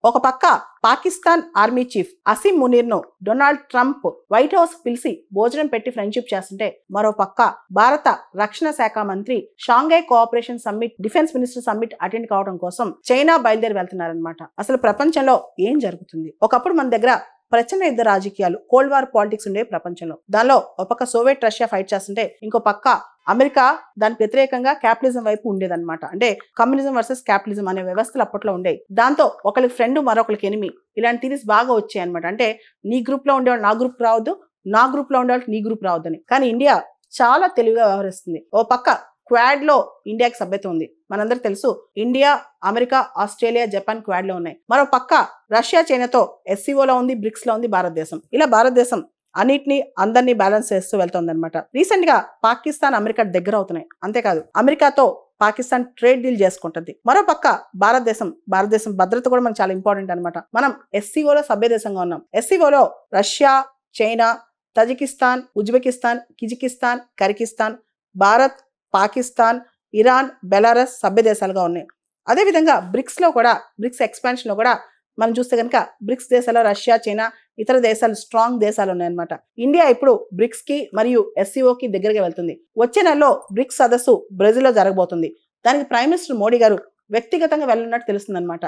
ఒక పక్క Pakistan army chief Asim మునీర్ను డొనాల్డ్ ట్రంప్ వైట్ హౌస్ పిలిచి భోజనం పెట్టి ఫ్రెండ్షిప్ చేస్తుంటే, మరో పక్క భారత రక్షణ శాఖ మంత్రి Shanghai cooperation summit, defence minister summit attend కావడం కోసం చైనా బయలుదేరి వెళ్తున్నారనమాట. అసలు ప్రపంచంలో ఏం జరుగుతుంది? ఒకప్పుడు మన దగ్గర ప్రచండ యుద్ధ రాజకీయాలు, కోల్డ్ వార్ పాలిటిక్స్ ఉండే ప్రపంచంలో. దానిలో ఒక పక్క సోవియట్ రష్యా ఫైట్ చేస్తుంటే, ఇంకో పక్క అమెరికా దానికి వ్యతిరేకంగా క్యాపిటలిజం వైపు ఉండేదన్నమాట. అంటే కమ్యూనిజం వర్సెస్ క్యాపిటలిజం అనే వ్యవస్థలు అప్పట్లో ఉండేవి. దాంతో ఒకరికి ఫ్రెండ్ మరొకరికి ఎనిమి, ఇలాంటి థీరీస్ బాగా వచ్చాయి అనమాట. అంటే నీ గ్రూప్ లో ఉండేవాళ్ళు నా గ్రూప్ రావద్దు, నా గ్రూప్ లో ఉండేవాళ్ళు నీ గ్రూప్ రావద్దని. కానీ ఇండియా చాలా తెలివిగా వ్యవహరిస్తుంది. ఓ పక్క క్వాడ్ లో ఇండియాకి సభ్యత ఉంది. మనందరికి తెలుసు, India, America, Australia, Japan quad లో ఉన్నాయి. మరో పక్క రష్యా, చైనాతో SCO లో ఉంది, బ్రిక్స్ లో ఉంది భారతదేశం. ఇలా భారతదేశం అన్నిటిని అందరినీ బ్యాలెన్స్ చేస్తూ వెళ్తుంది అనమాట. రీసెంట్ గా పాకిస్తాన్, అమెరికా దగ్గర అవుతున్నాయి. అంతేకాదు, అమెరికాతో పాకిస్తాన్ ట్రేడ్ డీల్ చేసుకుంటుంది. మరో పక్క భారతదేశం భద్రత కూడా మనకు చాలా ఇంపార్టెంట్ అనమాట. మనం SCO లో సభ్య దేశంగా ఉన్నాం. SCO లో Russia, China, Tajikistan, Uzbekistan, Kyrgyzstan, Kazakhstan, Bharat, Pakistan, Iran, Belarus సభ్య దేశాలుగా ఉన్నాయి. అదేవిధంగా బ్రిక్స్ ఎక్స్పాన్షన్ లో కూడా మనం చూస్తే కనుక బ్రిక్స్ దేశాల్లో రష్యా, చైనా, ఇతర దేశాలు, స్ట్రాంగ్ దేశాలు ఉన్నాయన్నమాట. ఇండియా ఇప్పుడు బ్రిక్స్ కి మరియు SCOకి దగ్గరగా వెళ్తుంది. వచ్చే నెలలో బ్రిక్స్ సదస్సు బ్రెజిల్లో జరగబోతుంది. దానికి ప్రైమ్ మినిస్టర్ మోడీ గారు వ్యక్తిగతంగా వెళ్ళనున్నట్టు తెలుస్తుంది అనమాట.